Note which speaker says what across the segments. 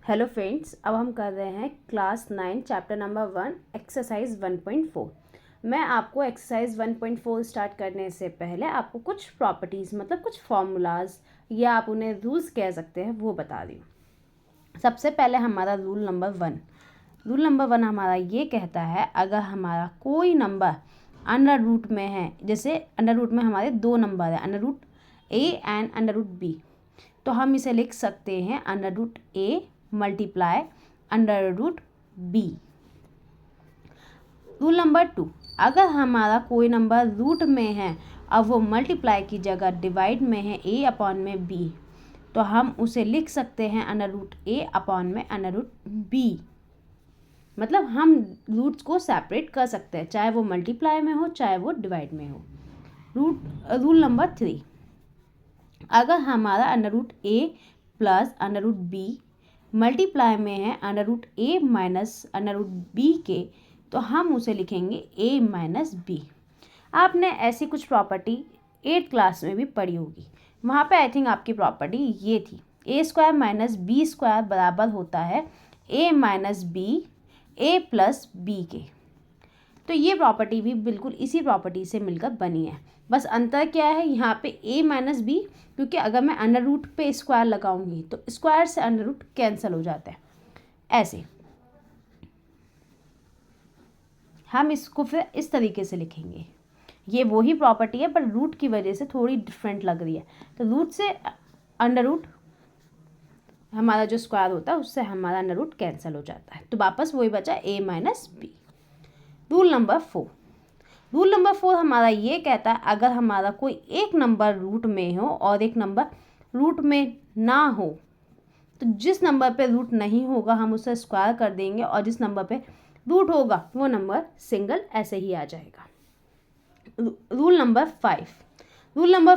Speaker 1: Hello friends, अब हम कर रहे हैं क्लास 9 चैप्टर नंबर 1 एक्सरसाइज 1.4। मैं आपको एक्सरसाइज 1.4 स्टार्ट करने से पहले आपको कुछ प्रॉपर्टीज़ मतलब कुछ फॉर्मूलाज या आप उन्हें रूल्स कह सकते हैं वो बता रही हूँ। सबसे पहले हमारा रूल नंबर वन हमारा ये कहता है, अगर हमारा कोई नंबर अंडर रूट में है, जैसे अंडर रूट में हमारे दो नंबर है, under root A and under root B, तो हम इसे लिख सकते हैं under root A multiply under root B. Rule number 2, अगर हमारा कोई नंबर रूट में है और वो मल्टीप्लाई की जगह डिवाइड में है ए अपॉन में बी, तो हम उसे लिख सकते हैं अंडर रूट ए अपॉन में अंडर रूट बी। मतलब हम रूट्स को सेपरेट कर सकते हैं, चाहे वो मल्टीप्लाई में हो चाहे वो डिवाइड में हो। रूल नंबर 3, अगर हमारा under root A plus under root B multiply में है under root A minus under root B के, तो हम उसे लिखेंगे ए माइनस बी। आपने ऐसी कुछ प्रॉपर्टी 8th क्लास में भी पढ़ी होगी। वहाँ पे आई थिंक आपकी प्रॉपर्टी ये थी, ए स्क्वायर माइनस बी स्क्वायर बराबर होता है ए माइनस बी ए प्लस बी के। तो ये प्रॉपर्टी भी बिल्कुल इसी प्रॉपर्टी से मिलकर बनी है। बस अंतर क्या है, यहाँ पे a माइनस बी, क्योंकि अगर मैं अंडर रूट पे स्क्वायर लगाऊंगी तो स्क्वायर से अंडर रूट कैंसिल हो जाता है। ऐसे हम इसको फिर इस तरीके से लिखेंगे। ये वही प्रॉपर्टी है पर रूट की वजह से थोड़ी डिफरेंट लग रही है। तो रूट से अंडर रूट हमारा जो स्क्वायर होता है उससे हमारा अंडर रूट कैंसिल हो जाता है, तो वापस वही बचा a minus B. Rule number 4 हमारा ये कहता है, अगर हमारा कोई एक नंबर रूट में हो और एक नंबर रूट में ना हो, तो जिस नंबर पे रूट नहीं होगा हम उसे स्क्वायर कर देंगे और जिस नंबर पे रूट होगा वो नंबर सिंगल ऐसे ही आ जाएगा। रूल नंबर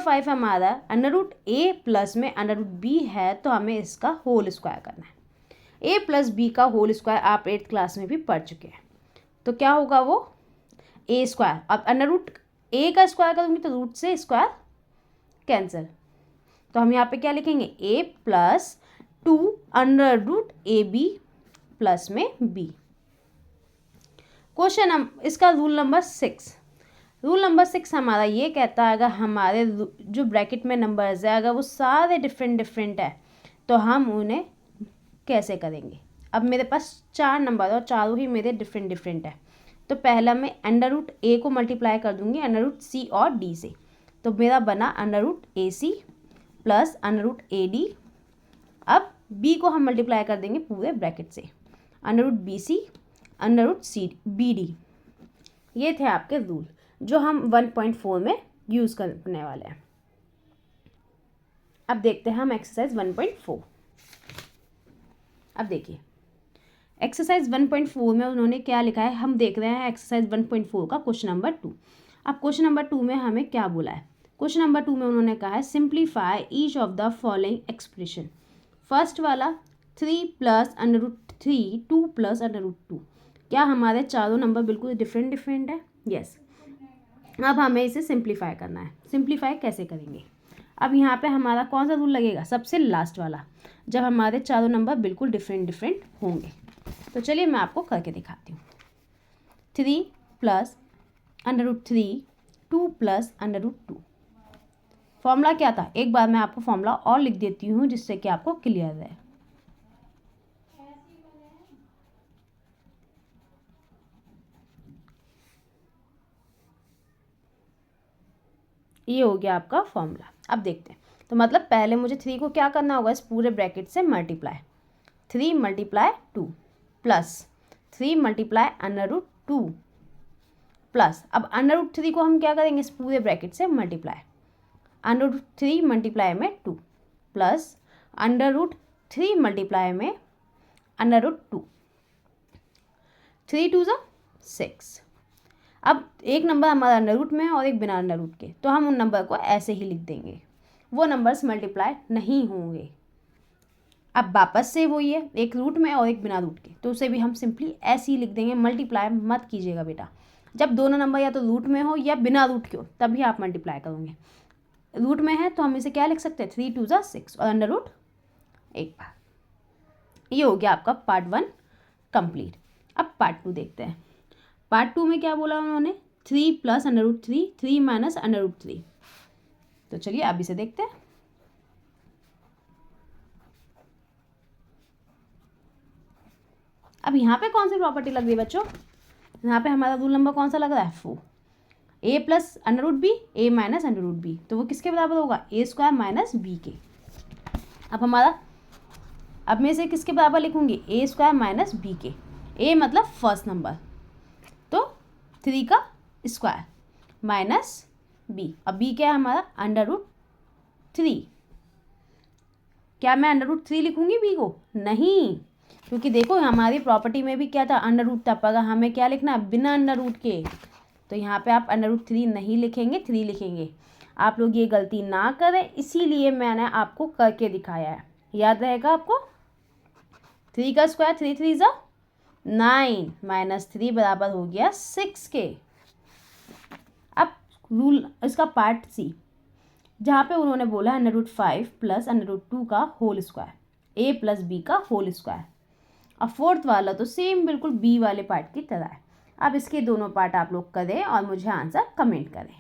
Speaker 1: 5 हमारा अंडर रूट ए प्लस में अंडर रूट बी है, तो हमें इसका होल स्क्वायर करना है। ए प्लस बी का होल स्क्वायर आप 8th क्लास में भी पढ़ चुके हैं। तो क्या होगा वो ए स्क्वायर, अब अंडर रूट ए का स्क्वायर करूँगी तो रूट से स्क्वायर कैंसिल, तो हम यहाँ पे क्या लिखेंगे A plus 2 under root A B plus में बी। क्वेश्चन इसका रूल नंबर 6 हमारा ये कहता है, अगर हमारे जो ब्रैकेट में नंबर्स है अगर वो सारे डिफरेंट है तो हम उन्हें कैसे करेंगे। अब मेरे पास 4 नंबर और चारों ही मेरे डिफरेंट है, तो पहला मैं अंडर रूट ए को मल्टीप्लाई कर दूंगी अंडर रूट सी और डी से, तो मेरा बना under root A C plus under root A D. अब बी को हम मल्टीप्लाई कर देंगे पूरे ब्रैकेट से, under root B C under root C B D. ये थे आपके रूल जो हम 1.4 में यूज़ करने वाले हैं। अब देखते हैं हम एक्सरसाइज 1.4। अब देखिए एक्सरसाइज 1.4 में उन्होंने क्या लिखा है, हम देख रहे हैं एक्सरसाइज 1.4 का क्वेश्चन नंबर 2। अब क्वेश्चन नंबर 2 में हमें क्या बोला है, क्वेश्चन नंबर 2 में उन्होंने कहा है simplify each of the following expression. First वाला 3 plus under root 3 2 plus under root 2, क्या हमारे चारों नंबर बिल्कुल डिफरेंट है? यस। अब हमें इसे सिंप्लीफाई करना है। सिंप्लीफाई कैसे करेंगे, अब यहाँ पे हमारा कौन सा रूल लगेगा, सबसे लास्ट वाला, जब हमारे चारों नंबर बिल्कुल डिफरेंट होंगे। तो चलिए मैं आपको करके दिखाती हूँ। 3 plus under root 3 2 plus under root 2। Formula क्या था, एक बार मैं आपको फॉर्मूला और लिख देती हूँ जिससे कि आपको क्लियर रहे। ये हो गया आपका फॉर्मूला। अब देखते हैं, तो मतलब पहले मुझे 3 को क्या करना होगा, इस पूरे ब्रैकेट से multiply, 3 multiply 2 plus 3 multiply under root 2 plus, अब अंडर रूट 3 को हम क्या करेंगे, इस पूरे ब्रैकेट से मल्टीप्लाई, अंडर रूट 3 मल्टीप्लाई में 2 प्लस अंडर रूट 3 मल्टीप्लाई में अंडर रूट 2, 3 2 6। अब एक नंबर हमारा अंडर रूट में है और एक बिना अंडर रूट के, तो हम उन नंबर को ऐसे ही लिख देंगे, वो नंबर्स मल्टीप्लाई नहीं होंगे। अब वापस से वही है, एक रूट में और एक बिना रूट के, तो उसे भी हम सिंपली ऐसे ही लिख देंगे। मल्टीप्लाई मत कीजिएगा बेटा, जब दोनों नंबर या तो रूट में हो या बिना रूट के हो तभी आप मल्टीप्लाई करोगे। रूट में है तो हम इसे क्या लिख सकते हैं, 3 2 6 और अंडर रूट एक बार। ये हो गया आपका पार्ट 1 कंप्लीट। अब पार्ट 2 देखते हैं। पार्ट 2 में क्या बोला उन्होंने, 3 प्लस √3, 3 माइनस √3। तो चलिए अब इसे देखते हैं। अब यहाँ पे कौन सी प्रॉपर्टी लग रही है बच्चों, यहाँ पे हमारा रूल नंबर कौन सा लग रहा है, 4। a plus √b, a minus √b, तो वो किसके बराबर होगा, a² माइनस b के। अब मैं इसे किसके बराबर लिखूंगी, a² माइनस b के। a मतलब फर्स्ट नंबर, तो 3 का स्क्वायर माइनस b। अब b क्या है हमारा, √3। क्या मैं √3 लिखूंगी b को, नहीं, क्योंकि देखो हमारी प्रॉपर्टी में भी क्या था, √ था, पर हमें क्या लिखना है, बिना √ के। तो यहाँ पे आप √3 नहीं लिखेंगे, 3 लिखेंगे। आप लोग ये गलती ना करें, इसीलिए मैंने आपको करके दिखाया है, याद रहेगा आपको। 3 का स्क्वायर 3 3 ज़ा 9 माइनस 3 बराबर हो गया 6 के। अब रूल इसका पार्ट सी, जहाँ पे उन्होंने बोला √5 प्लस √2 का whole square, a plus b का होल स्क्वायर। और फोर्थ वाला तो सेम बिल्कुल b वाले पार्ट की तरह है। अब इसके दोनों पार्ट आप लोग करें और मुझे आंसर कमेंट करें।